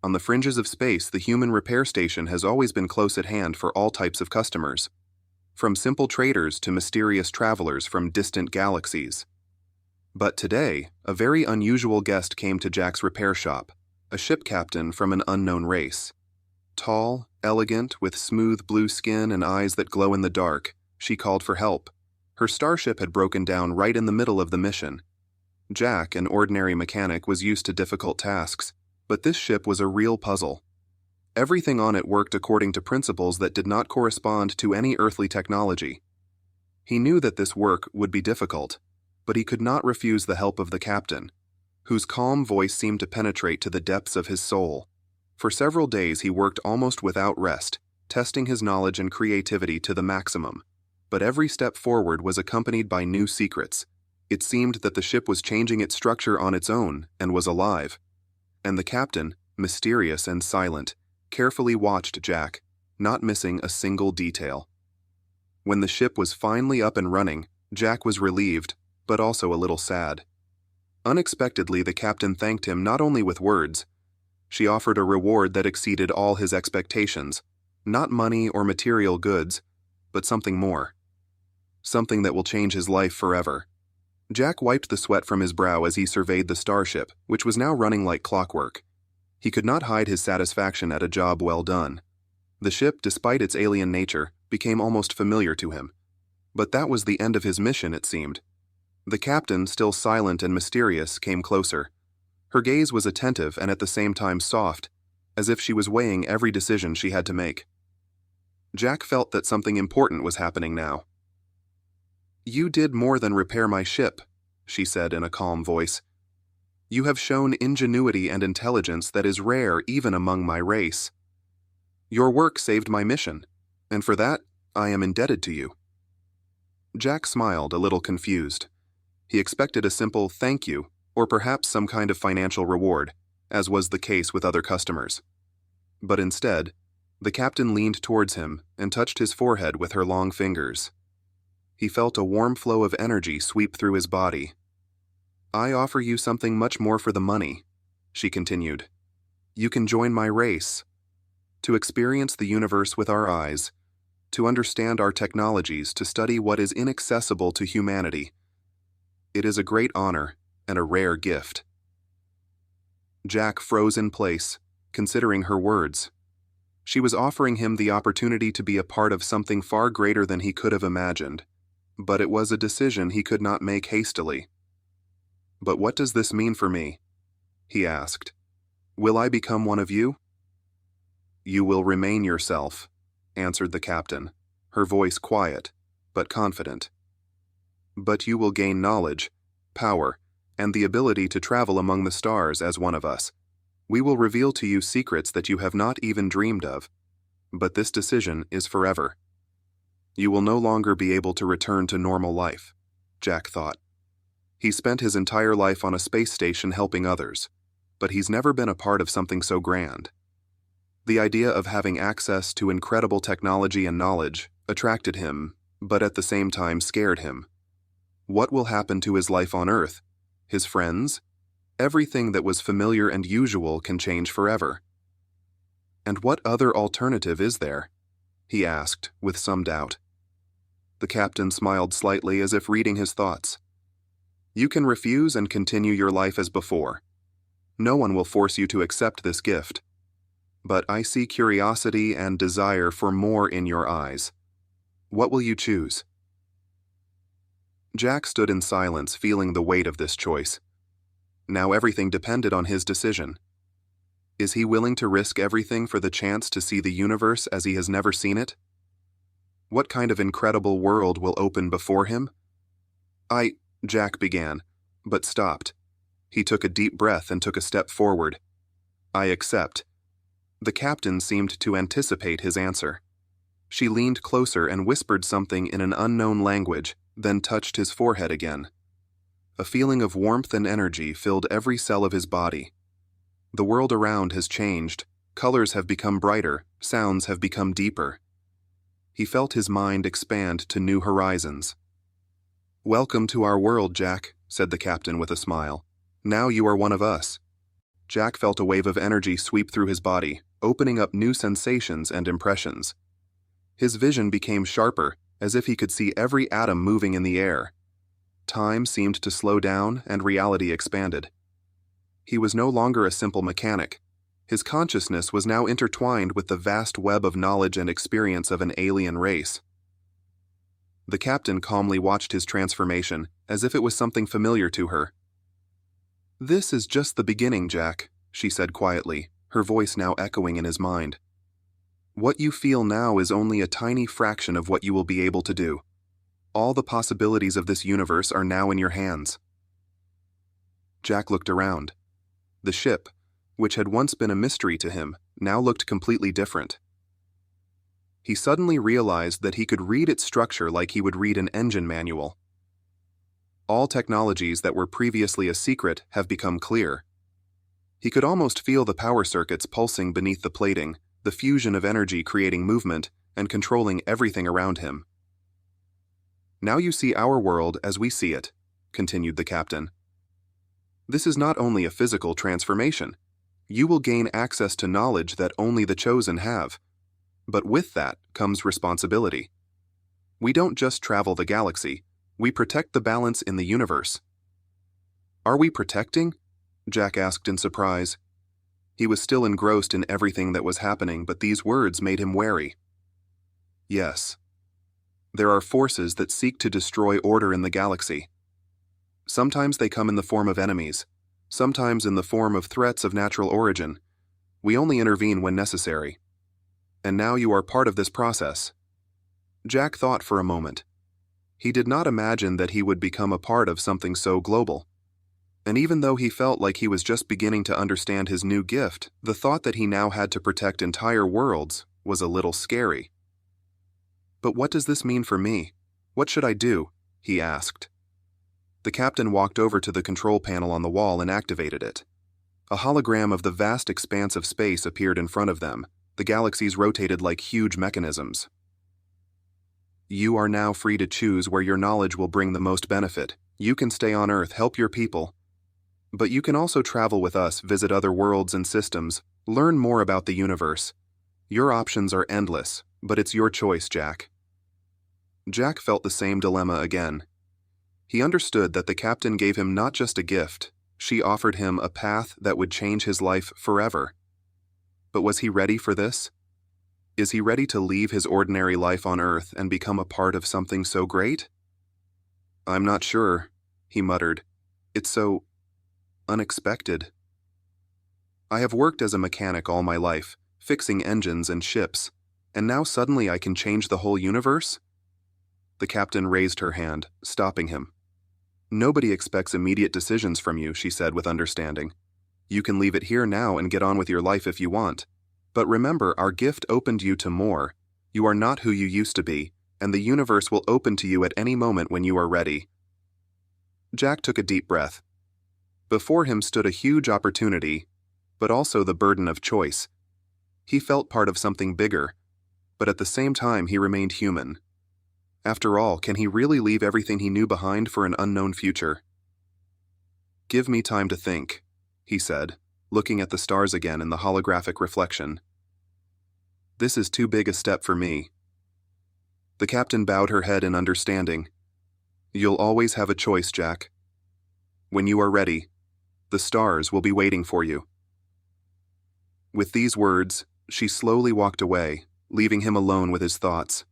On the fringes of space, the human repair station has always been close at hand for all types of customers, from simple traders to mysterious travelers from distant galaxies. But today, a very unusual guest came to Jack's repair shop, a ship captain from an unknown race. Tall, elegant, with smooth blue skin and eyes that glow in the dark, she called for help. Her starship had broken down right in the middle of the mission. Jack, an ordinary mechanic, was used to difficult tasks, but this ship was a real puzzle. Everything on it worked according to principles that did not correspond to any earthly technology. He knew that this work would be difficult, but he could not refuse the help of the captain, whose calm voice seemed to penetrate to the depths of his soul. For several days he worked almost without rest, testing his knowledge and creativity to the maximum. But every step forward was accompanied by new secrets. It seemed that the ship was changing its structure on its own and was alive. And the captain, mysterious and silent, carefully watched Jack, not missing a single detail. When the ship was finally up and running, Jack was relieved, but also a little sad. Unexpectedly, the captain thanked him not only with words. She offered a reward that exceeded all his expectations, not money or material goods, but something more. Something that will change his life forever. Jack wiped the sweat from his brow as he surveyed the starship, which was now running like clockwork. He could not hide his satisfaction at a job well done. The ship, despite its alien nature, became almost familiar to him. But that was the end of his mission, it seemed. The captain, still silent and mysterious, came closer. Her gaze was attentive and at the same time soft, as if she was weighing every decision she had to make. Jack felt that something important was happening now. "You did more than repair my ship," she said in a calm voice. "You have shown ingenuity and intelligence that is rare even among my race. Your work saved my mission, and for that, I am indebted to you." Jack smiled, a little confused. He expected a simple thank you, or perhaps some kind of financial reward, as was the case with other customers. But instead, the captain leaned towards him and touched his forehead with her long fingers. He felt a warm flow of energy sweep through his body. "I offer you something much more for the money," she continued. "You can join my race. To experience the universe with our eyes, to understand our technologies, to study what is inaccessible to humanity. It is a great honor and a rare gift." Jack froze in place, considering her words. She was offering him the opportunity to be a part of something far greater than he could have imagined, but it was a decision he could not make hastily. "But what does this mean for me?" he asked. "Will I become one of you?" "You will remain yourself," answered the captain, her voice quiet, but confident. "But you will gain knowledge, power, and the ability to travel among the stars as one of us. We will reveal to you secrets that you have not even dreamed of. But this decision is forever. You will no longer be able to return to normal life," Jack thought. He spent his entire life on a space station helping others, but he's never been a part of something so grand. The idea of having access to incredible technology and knowledge attracted him, but at the same time scared him. What will happen to his life on Earth? His friends? Everything that was familiar and usual can change forever. "And what other alternative is there?" he asked, with some doubt. The captain smiled slightly as if reading his thoughts. "You can refuse and continue your life as before. No one will force you to accept this gift. But I see curiosity and desire for more in your eyes. What will you choose?" Jack stood in silence, feeling the weight of this choice. Now everything depended on his decision. Is he willing to risk everything for the chance to see the universe as he has never seen it? What kind of incredible world will open before him? Jack began, but stopped. He took a deep breath and took a step forward. "I accept." The captain seemed to anticipate his answer. She leaned closer and whispered something in an unknown language, then touched his forehead again. A feeling of warmth and energy filled every cell of his body. The world around has changed, colors have become brighter, sounds have become deeper. He felt his mind expand to new horizons. "Welcome to our world, Jack," said the captain with a smile. "Now you are one of us." Jack felt a wave of energy sweep through his body, opening up new sensations and impressions. His vision became sharper, as if he could see every atom moving in the air. Time seemed to slow down and reality expanded. He was no longer a simple mechanic. His consciousness was now intertwined with the vast web of knowledge and experience of an alien race. The captain calmly watched his transformation, as if it was something familiar to her. "This is just the beginning, Jack," she said quietly, her voice now echoing in his mind. "What you feel now is only a tiny fraction of what you will be able to do. All the possibilities of this universe are now in your hands." Jack looked around. The ship, which had once been a mystery to him, now looked completely different. He suddenly realized that he could read its structure like he would read an engine manual. All technologies that were previously a secret have become clear. He could almost feel the power circuits pulsing beneath the plating, the fusion of energy creating movement and controlling everything around him. "Now you see our world as we see it," continued the captain. "This is not only a physical transformation. You will gain access to knowledge that only the chosen have. But with that comes responsibility. We don't just travel the galaxy, we protect the balance in the universe." "Are we protecting?" Jack asked in surprise. He was still engrossed in everything that was happening, but these words made him wary. "Yes. There are forces that seek to destroy order in the galaxy. Sometimes they come in the form of enemies, sometimes in the form of threats of natural origin. We only intervene when necessary. And now you are part of this process." Jack thought for a moment. He did not imagine that he would become a part of something so global. And even though he felt like he was just beginning to understand his new gift, the thought that he now had to protect entire worlds was a little scary. "But what does this mean for me? What should I do?" he asked. The captain walked over to the control panel on the wall and activated it. A hologram of the vast expanse of space appeared in front of them. The galaxies rotated like huge mechanisms. "You are now free to choose where your knowledge will bring the most benefit. You can stay on Earth, help your people. But you can also travel with us, visit other worlds and systems, learn more about the universe. Your options are endless, but it's your choice, Jack." Jack felt the same dilemma again. He understood that the captain gave him not just a gift, she offered him a path that would change his life forever. But was he ready for this? Is he ready to leave his ordinary life on Earth and become a part of something so great? "I'm not sure," he muttered. "It's so unexpected. I have worked as a mechanic all my life, fixing engines and ships, and now suddenly I can change the whole universe?" The captain raised her hand, stopping him. "Nobody expects immediate decisions from you," she said with understanding. "You can leave it here now and get on with your life if you want. But remember, our gift opened you to more. You are not who you used to be, and the universe will open to you at any moment when you are ready." Jack took a deep breath. Before him stood a huge opportunity, but also the burden of choice. He felt part of something bigger, but at the same time he remained human. After all, can he really leave everything he knew behind for an unknown future? "Give me time to think," he said, looking at the stars again in the holographic reflection. "This is too big a step for me." The captain bowed her head in understanding. "You'll always have a choice, Jack. When you are ready, the stars will be waiting for you." With these words, she slowly walked away, leaving him alone with his thoughts.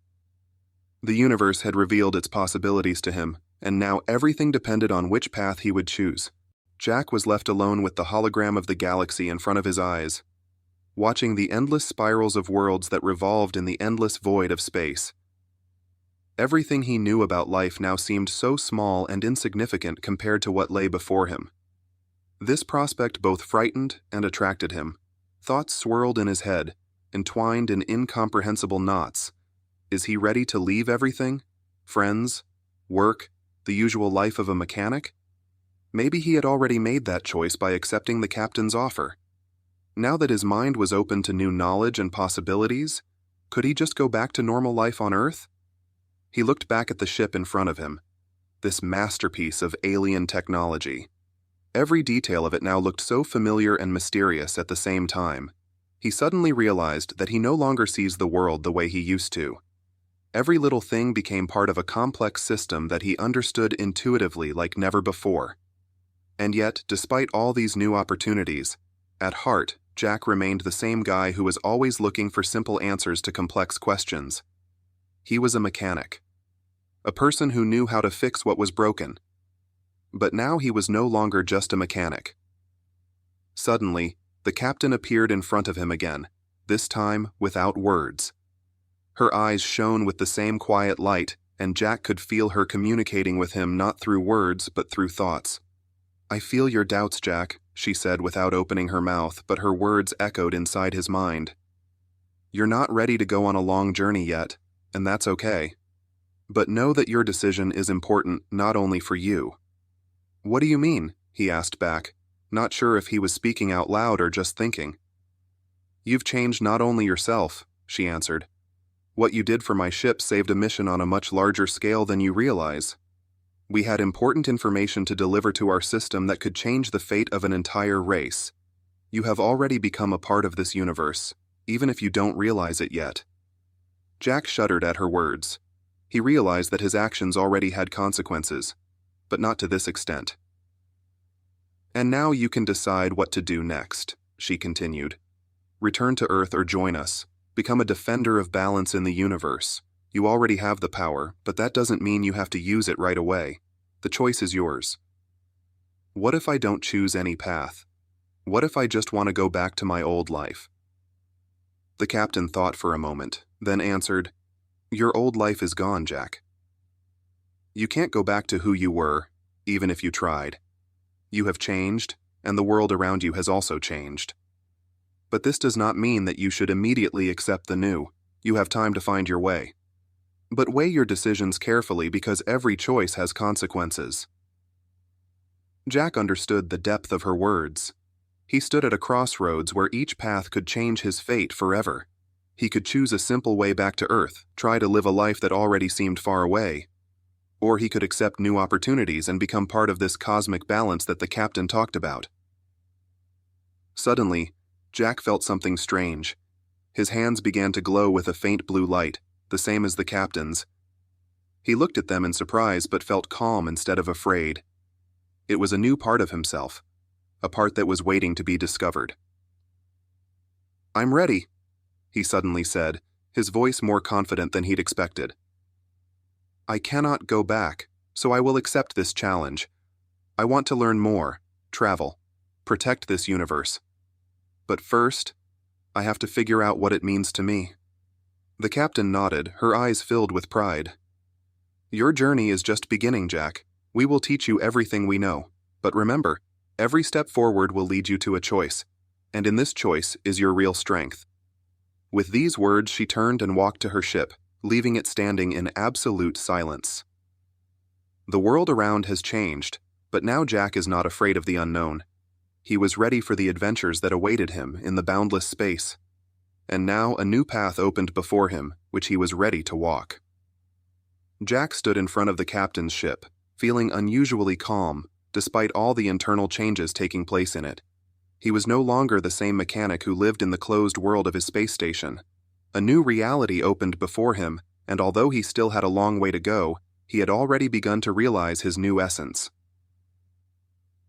The universe had revealed its possibilities to him, and now everything depended on which path he would choose. Jack was left alone with the hologram of the galaxy in front of his eyes, watching the endless spirals of worlds that revolved in the endless void of space. Everything he knew about life now seemed so small and insignificant compared to what lay before him. This prospect both frightened and attracted him. Thoughts swirled in his head, entwined in incomprehensible knots. Is he ready to leave everything? Friends, work, the usual life of a mechanic? Maybe he had already made that choice by accepting the captain's offer. Now that his mind was open to new knowledge and possibilities, could he just go back to normal life on Earth? He looked back at the ship in front of him, this masterpiece of alien technology. Every detail of it now looked so familiar and mysterious at the same time. He suddenly realized that he no longer sees the world the way he used to. Every little thing became part of a complex system that he understood intuitively like never before. And yet, despite all these new opportunities, at heart, Jack remained the same guy who was always looking for simple answers to complex questions. He was a mechanic. A person who knew how to fix what was broken. But now he was no longer just a mechanic. Suddenly, the captain appeared in front of him again, this time without words. Her eyes shone with the same quiet light, and Jack could feel her communicating with him not through words but through thoughts. "I feel your doubts, Jack," she said without opening her mouth, but her words echoed inside his mind. "You're not ready to go on a long journey yet, and that's okay. But know that your decision is important not only for you." "What do you mean?" he asked back, not sure if he was speaking out loud or just thinking. "You've changed not only yourself," she answered. "What you did for my ship saved a mission on a much larger scale than you realize. We had important information to deliver to our system that could change the fate of an entire race. You have already become a part of this universe, even if you don't realize it yet." Jack shuddered at her words. He realized that his actions already had consequences, but not to this extent. "And now you can decide what to do next," she continued. "Return to Earth or join us. Become a defender of balance in the universe. You already have the power, but that doesn't mean you have to use it right away. The choice is yours." "What if I don't choose any path? What if I just want to go back to my old life?" The captain thought for a moment, then answered, "Your old life is gone, Jack. You can't go back to who you were, even if you tried. You have changed, and the world around you has also changed. But this does not mean that you should immediately accept the new. You have time to find your way. But weigh your decisions carefully because every choice has consequences." Jack understood the depth of her words. He stood at a crossroads where each path could change his fate forever. He could choose a simple way back to Earth, try to live a life that already seemed far away. Or he could accept new opportunities and become part of this cosmic balance that the captain talked about. Suddenly, Jack felt something strange. His hands began to glow with a faint blue light, the same as the captain's. He looked at them in surprise but felt calm instead of afraid. It was a new part of himself, a part that was waiting to be discovered. "I'm ready," he suddenly said, his voice more confident than he'd expected. "I cannot go back, so I will accept this challenge. I want to learn more, travel, protect this universe. But first, I have to figure out what it means to me." The captain nodded, her eyes filled with pride. "Your journey is just beginning, Jack. We will teach you everything we know. But remember, every step forward will lead you to a choice, and in this choice is your real strength." With these words, she turned and walked to her ship, leaving it standing in absolute silence. The world around has changed, but now Jack is not afraid of the unknown. He was ready for the adventures that awaited him in the boundless space. And now a new path opened before him, which he was ready to walk. Jack stood in front of the captain's ship, feeling unusually calm, despite all the internal changes taking place in it. He was no longer the same mechanic who lived in the closed world of his space station. A new reality opened before him, and although he still had a long way to go, he had already begun to realize his new essence.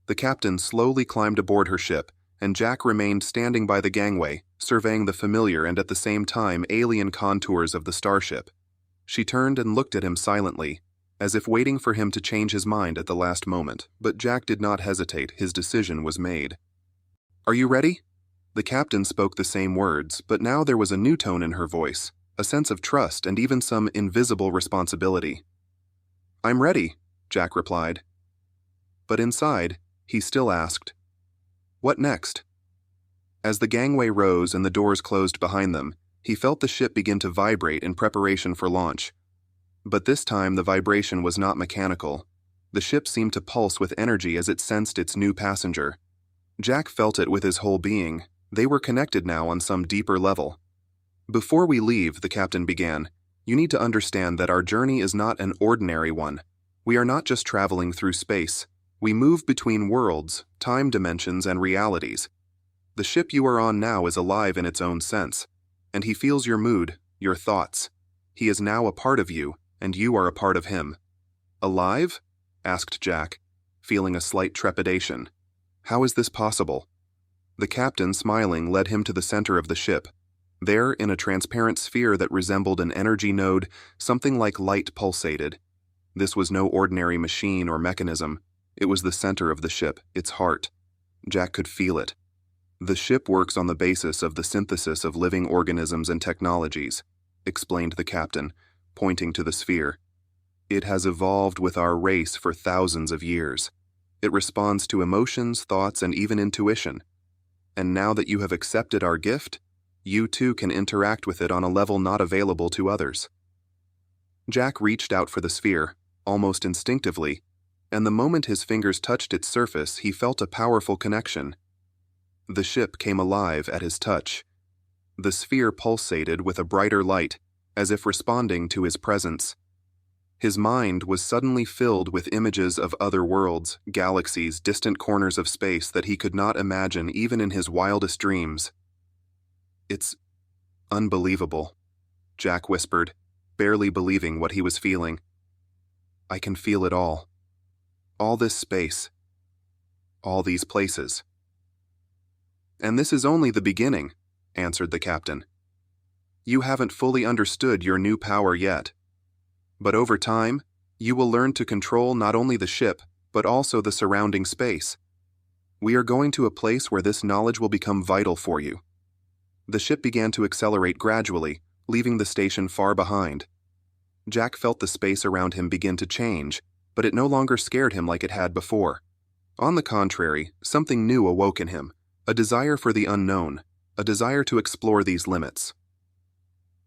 The captain slowly climbed aboard her ship, and Jack remained standing by the gangway, surveying the familiar and at the same time alien contours of the starship. She turned and looked at him silently, as if waiting for him to change his mind at the last moment, but Jack did not hesitate. His decision was made. "Are you ready?" The captain spoke the same words, but now there was a new tone in her voice, a sense of trust and even some invisible responsibility. "I'm ready," Jack replied. But inside, he still asked, "What next?" As the gangway rose and the doors closed behind them, he felt the ship begin to vibrate in preparation for launch. But this time the vibration was not mechanical. The ship seemed to pulse with energy as it sensed its new passenger. Jack felt it with his whole being. They were connected now on some deeper level. "Before we leave," the captain began, "you need to understand that our journey is not an ordinary one. We are not just traveling through space. We move between worlds, time dimensions, and realities. The ship you are on now is alive in its own sense, and he feels your mood, your thoughts. He is now a part of you, and you are a part of him. Alive? Asked Jack, feeling a slight trepidation. How is this possible? The captain, smiling, led him to the center of the ship. There, in a transparent sphere that resembled an energy node, something like light pulsated. This was no ordinary machine or mechanism. It was the center of the ship, its heart. Jack could feel it. The ship works on the basis of the synthesis of living organisms and technologies, explained the captain, pointing to the sphere. It has evolved with our race for thousands of years. It responds to emotions, thoughts, and even intuition. And now that you have accepted our gift, you too can interact with it on a level not available to others. Jack reached out for the sphere, almost instinctively, and the moment his fingers touched its surface, he felt a powerful connection. The ship came alive at his touch. The sphere pulsated with a brighter light, as if responding to his presence. His mind was suddenly filled with images of other worlds, galaxies, distant corners of space that he could not imagine even in his wildest dreams. It's unbelievable, Jack whispered, barely believing what he was feeling. I can feel it all. All this space. All these places. And this is only the beginning, answered the captain. You haven't fully understood your new power yet. But over time, you will learn to control not only the ship, but also the surrounding space. We are going to a place where this knowledge will become vital for you. The ship began to accelerate gradually, leaving the station far behind. Jack felt the space around him begin to change, but it no longer scared him like it had before. On the contrary, something new awoke in him, a desire for the unknown, a desire to explore these limits.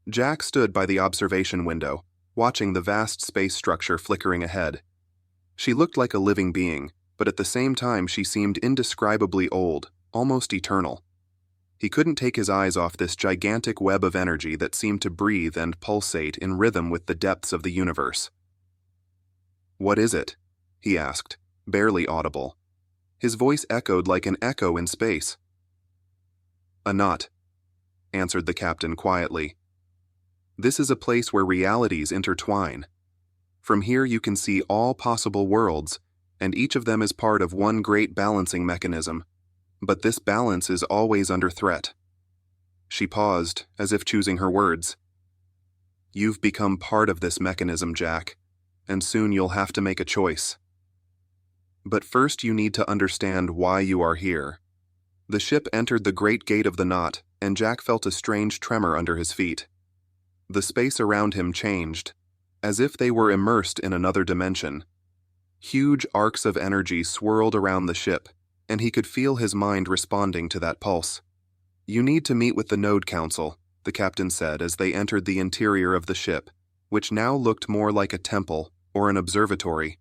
Jack stood by the observation window, watching the vast space structure flickering ahead. She looked like a living being, but at the same time she seemed indescribably old, almost eternal. He couldn't take his eyes off this gigantic web of energy that seemed to breathe and pulsate in rhythm with the depths of the universe. "What is it?" he asked, barely audible. His voice echoed like an echo in space. "A knot," answered the captain quietly. "This is a place where realities intertwine. From here you can see all possible worlds, and each of them is part of one great balancing mechanism. But this balance is always under threat." She paused, as if choosing her words. "You've become part of this mechanism, Jack, and soon you'll have to make a choice. But first you need to understand why you are here." The ship entered the great gate of the knot, and Jack felt a strange tremor under his feet. The space around him changed, as if they were immersed in another dimension. Huge arcs of energy swirled around the ship, and he could feel his mind responding to that pulse. "You need to meet with the Node Council," the captain said as they entered the interior of the ship, which now looked more like a temple or an observatory.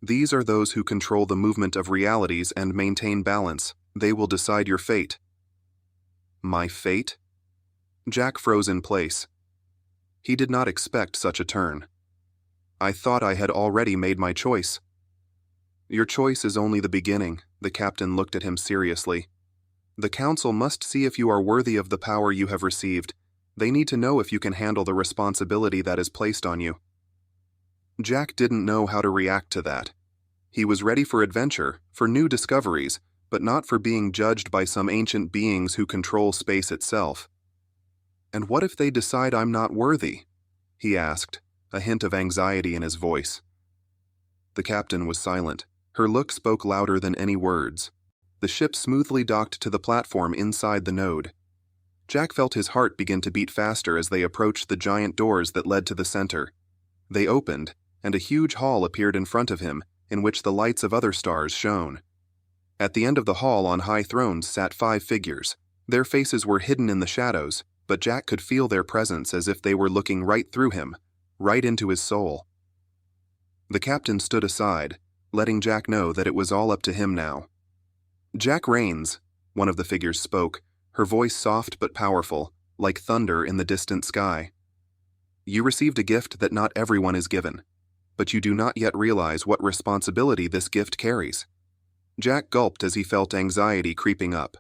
"These are those who control the movement of realities and maintain balance. They will decide your fate." "My fate?" Jack froze in place. He did not expect such a turn. "I thought I had already made my choice." "Your choice is only the beginning," the captain looked at him seriously. "The council must see if you are worthy of the power you have received. They need to know if you can handle the responsibility that is placed on you." Jack didn't know how to react to that. He was ready for adventure, for new discoveries, but not for being judged by some ancient beings who control space itself. "And what if they decide I'm not worthy?" he asked, a hint of anxiety in his voice. The captain was silent. Her look spoke louder than any words. The ship smoothly docked to the platform inside the node. Jack felt his heart begin to beat faster as they approached the giant doors that led to the center. They opened, and a huge hall appeared in front of him, in which the lights of other stars shone. At the end of the hall on high thrones sat 5 figures. Their faces were hidden in the shadows, but Jack could feel their presence as if they were looking right through him, right into his soul. The captain stood aside, letting Jack know that it was all up to him now. "Jack Rains," one of the figures spoke, her voice soft but powerful, like thunder in the distant sky. "You received a gift that not everyone is given. but you do not yet realize what responsibility this gift carries. Jack gulped as he felt anxiety creeping up.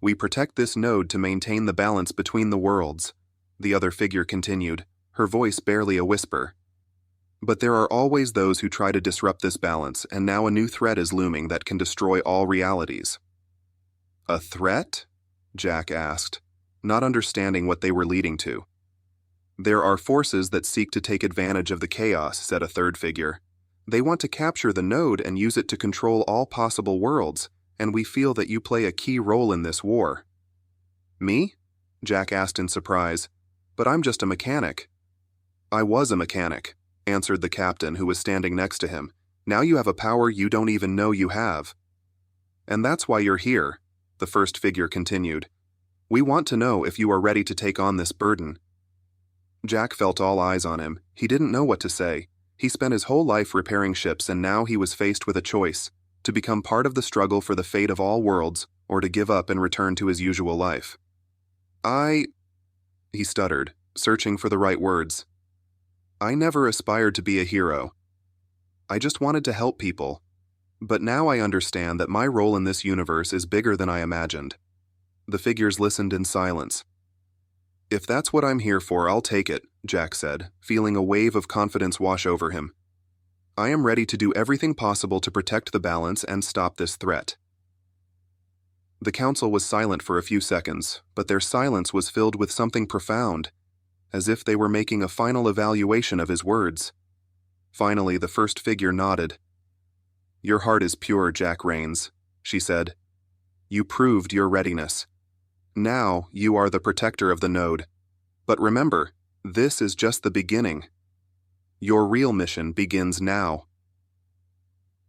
We protect this node to maintain the balance between the worlds, the other figure continued, her voice barely a whisper. But there are always those who try to disrupt this balance, and now a new threat is looming that can destroy all realities. A threat? Jack asked, not understanding what they were leading to. There are forces that seek to take advantage of the chaos, said a third figure. They want to capture the node and use it to control all possible worlds, and we feel that you play a key role in this war. Me? Jack asked in surprise. But I'm just a mechanic. I was a mechanic, answered the captain who was standing next to him. Now you have a power you don't even know you have. And that's why you're here, the first figure continued. We want to know if you are ready to take on this burden. Jack felt all eyes on him. He didn't know what to say. He spent his whole life repairing ships, and now he was faced with a choice, to become part of the struggle for the fate of all worlds, or to give up and return to his usual life. He stuttered, searching for the right words. I never aspired to be a hero. I just wanted to help people. But now I understand that my role in this universe is bigger than I imagined. The figures listened in silence. If that's what I'm here for, I'll take it, Jack said, feeling a wave of confidence wash over him. I am ready to do everything possible to protect the balance and stop this threat. The council was silent for a few seconds, but their silence was filled with something profound, as if they were making a final evaluation of his words. Finally, the first figure nodded. Your heart is pure, Jack Rains, she said. You proved your readiness. Now you are the protector of the node. But remember, this is just the beginning. Your real mission begins now.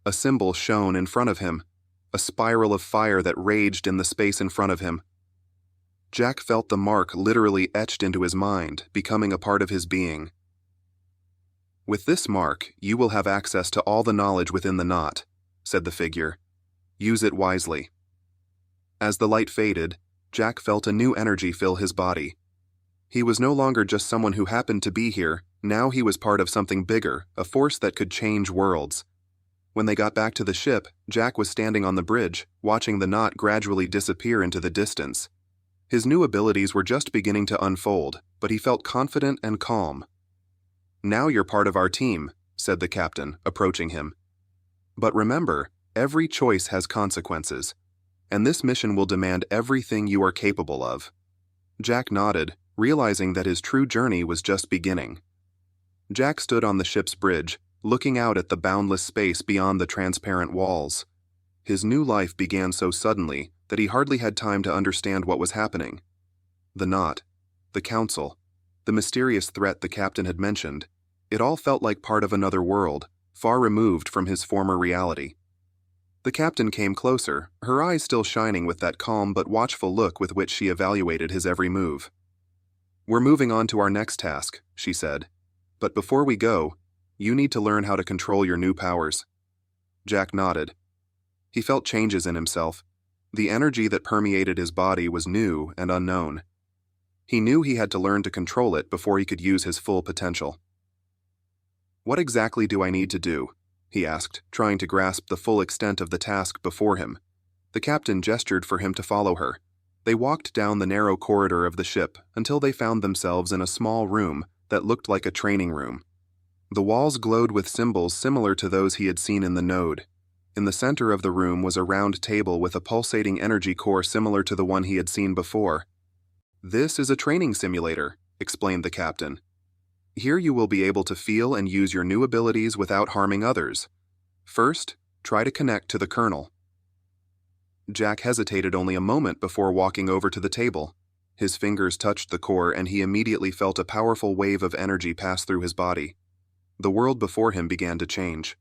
A symbol shone in front of him, a spiral of fire that raged in the space in front of him. Jack felt the mark literally etched into his mind, becoming a part of his being. With this mark, you will have access to all the knowledge within the knot, said the figure. Use it wisely. As the light faded, Jack felt a new energy fill his body. He was no longer just someone who happened to be here, now he was part of something bigger, a force that could change worlds. When they got back to the ship, Jack was standing on the bridge, watching the knot gradually disappear into the distance. His new abilities were just beginning to unfold, but he felt confident and calm. Now you're part of our team, said the captain, approaching him. But remember, every choice has consequences, and this mission will demand everything you are capable of. Jack nodded, realizing that his true journey was just beginning. Jack stood on the ship's bridge, looking out at the boundless space beyond the transparent walls. His new life began so suddenly that he hardly had time to understand what was happening. The knot, the council, the mysterious threat the captain had mentioned, it all felt like part of another world, far removed from his former reality. The captain came closer, her eyes still shining with that calm but watchful look with which she evaluated his every move. We're moving on to our next task, she said. But before we go, you need to learn how to control your new powers. Jack nodded. He felt changes in himself. The energy that permeated his body was new and unknown. He knew he had to learn to control it before he could use his full potential. What exactly do I need to do? He asked, trying to grasp the full extent of the task before him. The captain gestured for him to follow her. They walked down the narrow corridor of the ship until they found themselves in a small room that looked like a training room. The walls glowed with symbols similar to those he had seen in the node. In the center of the room was a round table with a pulsating energy core similar to the one he had seen before. This is a training simulator, explained the captain. Here you will be able to feel and use your new abilities without harming others. First, try to connect to the kernel. Jack hesitated only a moment before walking over to the table. His fingers touched the core and he immediately felt a powerful wave of energy pass through his body. The world before him began to change.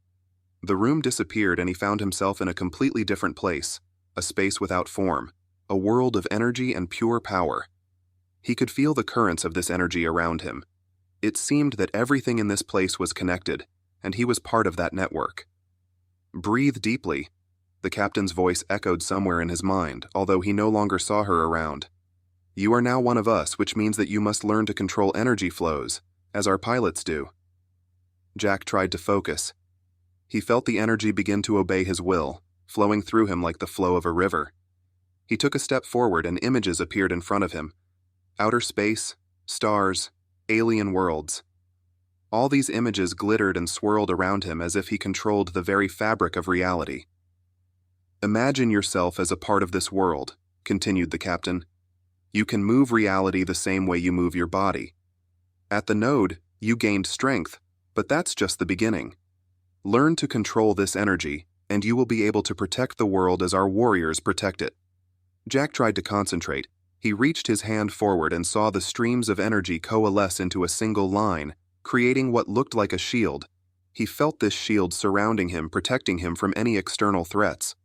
The room disappeared and he found himself in a completely different place, a space without form, a world of energy and pure power. He could feel the currents of this energy around him. It seemed that everything in this place was connected, and he was part of that network. Breathe deeply. The captain's voice echoed somewhere in his mind, although he no longer saw her around. You are now one of us, which means that you must learn to control energy flows, as our pilots do. Jack tried to focus. He felt the energy begin to obey his will, flowing through him like the flow of a river. He took a step forward and images appeared in front of him. Outer space, stars, alien worlds. All these images glittered and swirled around him as if he controlled the very fabric of reality. Imagine yourself as a part of this world, continued the captain. You can move reality the same way you move your body. At the node, you gained strength, but that's just the beginning. Learn to control this energy, and you will be able to protect the world as our warriors protect it. Jack tried to concentrate. He reached his hand forward and saw the streams of energy coalesce into a single line, creating what looked like a shield. He felt this shield surrounding him, protecting him from any external threats.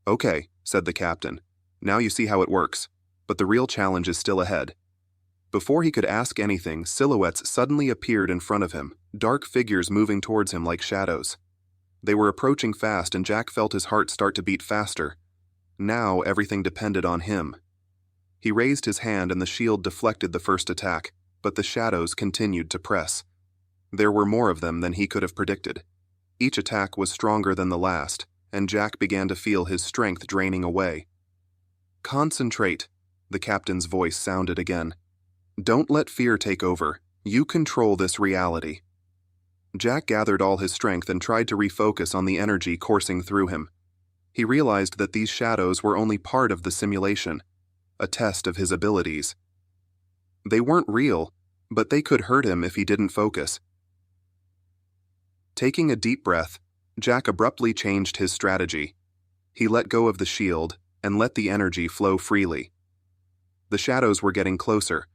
Okay, said the captain. Now you see how it works, but the real challenge is still ahead. Before he could ask anything, silhouettes suddenly appeared in front of him, dark figures moving towards him like shadows. They were approaching fast and Jack felt his heart start to beat faster. Now everything depended on him. He raised his hand and the shield deflected the first attack, but the shadows continued to press. There were more of them than he could have predicted. Each attack was stronger than the last, and Jack began to feel his strength draining away. Concentrate, the captain's voice sounded again. Don't let fear take over. You control this reality. Jack gathered all his strength and tried to refocus on the energy coursing through him. He realized that these shadows were only part of the simulation, a test of his abilities. They weren't real, but they could hurt him if he didn't focus. Taking a deep breath, Jack abruptly changed his strategy. He let go of the shield and let the energy flow freely. The shadows were getting closer,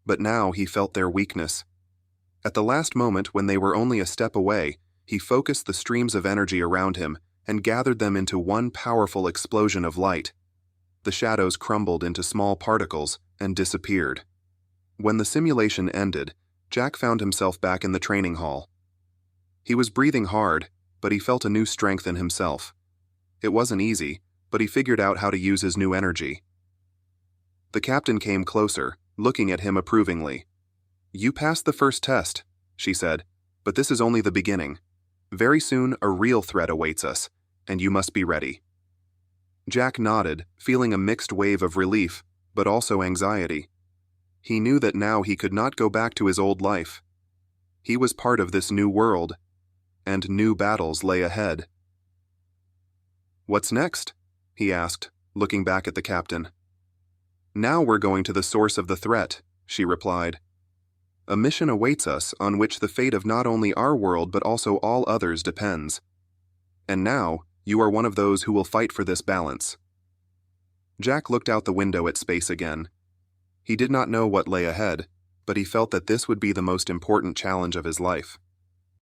but now he felt their weakness. At the last moment, when they were only a step away, he focused the streams of energy around him and gathered them into one powerful explosion of light. The shadows crumbled into small particles and disappeared. When the simulation ended, Jack found himself back in the training hall. He was breathing hard, but he felt a new strength in himself. It wasn't easy, but he figured out how to use his new energy. The captain came closer, looking at him approvingly. You passed the first test, she said, but this is only the beginning. Very soon a real threat awaits us, and you must be ready. Jack nodded, feeling a mixed wave of relief, but also anxiety. He knew that now he could not go back to his old life. He was part of this new world, and new battles lay ahead. What's next? He asked, looking back at the captain. Now we're going to the source of the threat, she replied. A mission awaits us on which the fate of not only our world but also all others depends. And now, you are one of those who will fight for this balance. Jack looked out the window at space again. He did not know what lay ahead, but he felt that this would be the most important challenge of his life.